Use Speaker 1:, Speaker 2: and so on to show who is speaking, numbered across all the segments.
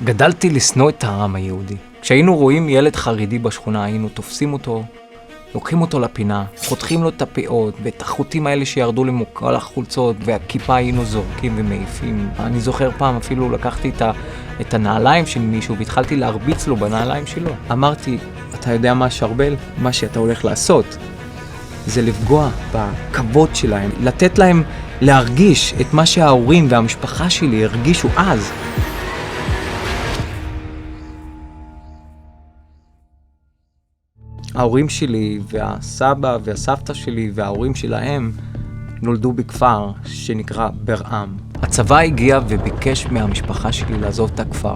Speaker 1: גדלתי לשנוא את העם היהודי. כשהיינו רואים ילד חרדי בשכונה, היינו תופסים אותו, לוקחים אותו לפינה, חותכים לו את הפאות, ואת החוטים האלה שירדו למוקל החולצות, והכיפה היינו זורקים ומעיפים. אני זוכר פעם אפילו לקחתי את הנעליים של מישהו, והתחלתי להרביץ לו בנעליים שלו. אמרתי, אתה יודע מה שרבל? מה שאתה הולך לעשות, זה לפגוע בכבוד שלהם, לתת להם להרגיש את מה שההורים והמשפחה שלי הרגישו אז. ההורים שלי והסבא והסבתא שלי וההורים שלהם נולדו בכפר שנקרא ברעם. הצבא הגיע וביקש מהמשפחה שלי לעזוב את הכפר.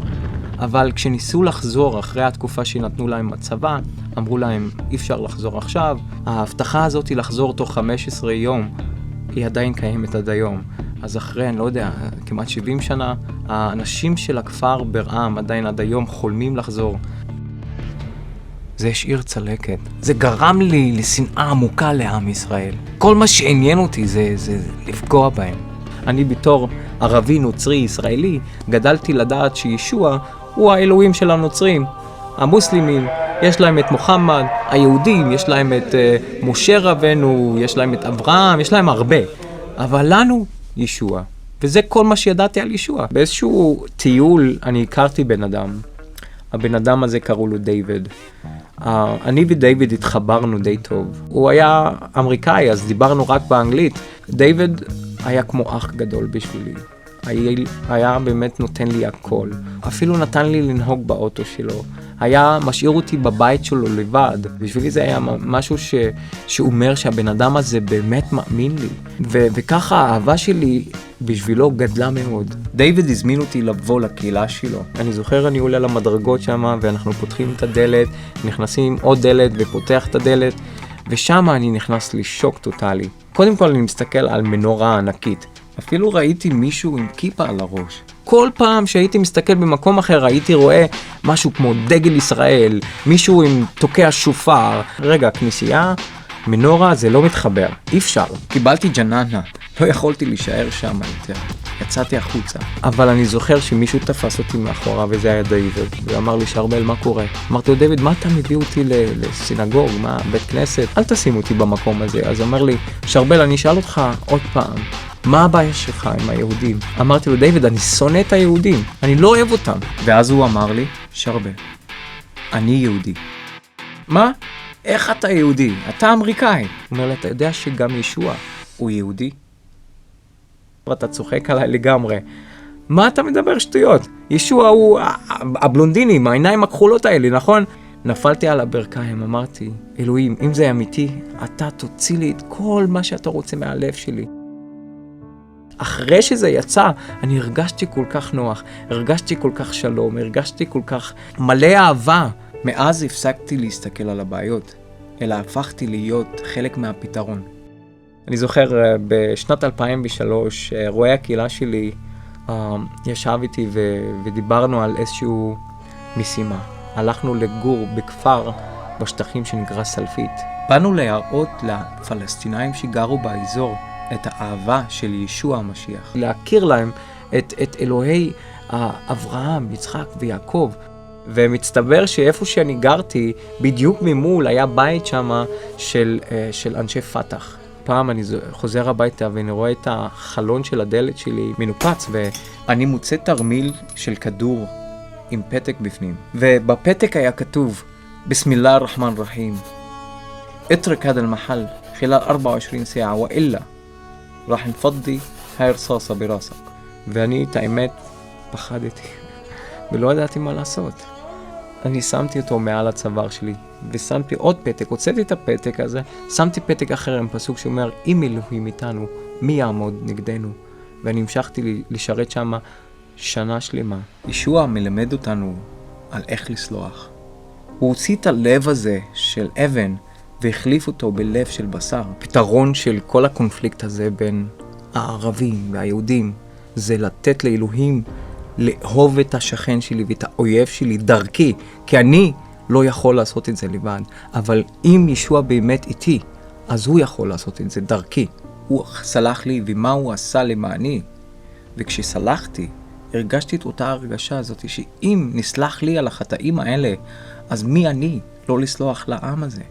Speaker 1: אבל כשניסו לחזור אחרי התקופה שנתנו להם הצבא, אמרו להם, אי אפשר לחזור עכשיו. ההבטחה הזאת היא לחזור תוך 15 יום, היא עדיין קיימת עד היום. אז אחרי, אני לא יודע, כמעט 70 שנה, האנשים של הכפר ברעם עדיין עד היום חולמים לחזור. זה השאיר צלקת. זה גרם לי לשנאה עמוקה לעם ישראל. כל מה שעניין אותי זה לפגוע בהם. אני בתור ערבי, נוצרי, ישראלי, גדלתי לדעת שישוע הוא האלוהים של הנוצרים. המוסלמים, יש להם את מוחמד, היהודים, יש להם את משה רבנו, יש להם את אברהם, יש להם הרבה. אבל לנו, ישוע. וזה כל מה שידעתי על ישוע. באיזשהו טיול אני הכרתי בן אדם. הבן אדם הזה קראו לו דיוויד. אני ודייוויד התחברנו די טוב. הוא היה אמריקאי, אז דיברנו רק באנגלית. דיוויד היה כמו אח גדול בשבילי. היה באמת נותן לי הכל. אפילו נתן לי לנהוג באוטו שלו. היה משאיר אותי בבית שלו לבד. בשבילי זה היה משהו שאומר שהבן אדם הזה באמת מאמין לי. וככה האהבה שלי בשבילו גדלה מאוד. דיוויד הזמין אותי לבוא לקהילה שלו. אני זוכר, אני עולה למדרגות שם, ואנחנו פותחים את הדלת, נכנסים עוד דלת ופותח את הדלת, ושם אני נכנס לשוק טוטלי. קודם כל אני מסתכל על מנורה ענקית. אפילו ראיתי מישהו עם כיפה על הראש. כל פעם שהייתי מסתכל במקום אחר, הייתי רואה משהו כמו דגל ישראל, מישהו עם תוקע שופר. רגע, כנסייה, מנורה, זה לא מתחבר. אי אפשר. קיבלתי ג'ננה. לא יכולתי להישאר שם יותר. יצאתי החוצה. אבל אני זוכר שמישהו תפס אותי מאחורה, וזה היה דיוויד. ואמר לי, שרבל, מה קורה? אמרתי לו, דיוויד, מה אתה מביא אותי לסינגוג? מה, בית כנסת? אל תשים אותי במקום הזה. אז אמר לי, שרבל, אני אשאל אותך עוד פעם. מה הבעיה שלך עם היהודים? אמרתי לו, דיוויד, אני שונא את היהודים. אני לא אוהב אותם. ואז הוא אמר לי, שרבל, אני יהודי. מה? איך אתה יהודי? אתה אמריקאי. הוא אומר לי, אתה יודע שגם ישוע הוא יהודי? אתה צוחק עליי לגמרי. מה אתה מדבר שטויות? ישוע הוא הבלונדיני, עם העיניים הכחולות האלה, נכון? נפלתי על הברכיים, אמרתי, אלוהים, אם זה אמיתי, אתה תוציא לי את כל מה שאתה רוצה מהלב שלי. אחרי שזה יצא, אני הרגשתי כל כך נוח, הרגשתי כל כך שלום, הרגשתי כל כך מלא אהבה. מאז הפסקתי להסתכל על הבעיות, אלא הפכתי להיות חלק מהפתרון. אני זוכר בשנת 2003, רואי הקהילה שלי ישב איתי ודיברנו על איזשהו משימה. הלכנו לגור בכפר בשטחים שנקרא סלפית. באנו להראות לפלסטינאים שגרו באזור את האהבה של ישוע המשיח. להכיר להם את אלוהי אברהם, יצחק ויעקב. ומצטבר שאיפה שאני גרתי, בדיוק ממול היה בית שם של אנשי פתח. פעם אני חוזר הביתה ואני רואה את החלון של הדלת שלי מנופץ, ואני מוצא תרמיל של כדור עם פתק בפנים. ובפתק היה כתוב, בסמילה הרחמן רחים, اترك هذا المحل خلال 24 ساعة وإلا راح نفضي هاي رصاصة براسك. ואני את האמת פחדתי ולא ידעתי מה לעשות. אני שמתי אותו מעל הצוואר שלי, ושמתי עוד פתק, הוצאתי את הפתק הזה, שמתי פתק אחר עם פסוק שאומר, אם אלוהים איתנו, מי יעמוד נגדנו? ואני המשכתי לשרת שם שנה שלמה. ישוע מלמד אותנו על איך לסלוח. הוא הוציא את הלב הזה של אבן, והחליף אותו בלב של בשר. פתרון של כל הקונפליקט הזה בין הערבים והיהודים, זה לתת לאלוהים לאהוב את השכן שלי ואת האויב שלי דרכי, כי אני לא יכול לעשות את זה לבד. אבל אם ישוע באמת איתי, אז הוא יכול לעשות את זה דרכי. הוא סלח לי, ומה הוא עשה למעני? וכשסלחתי, הרגשתי את אותה הרגשה הזאת, שאם נסלח לי על החטאים האלה, אז מי אני לא לסלוח לעם הזה?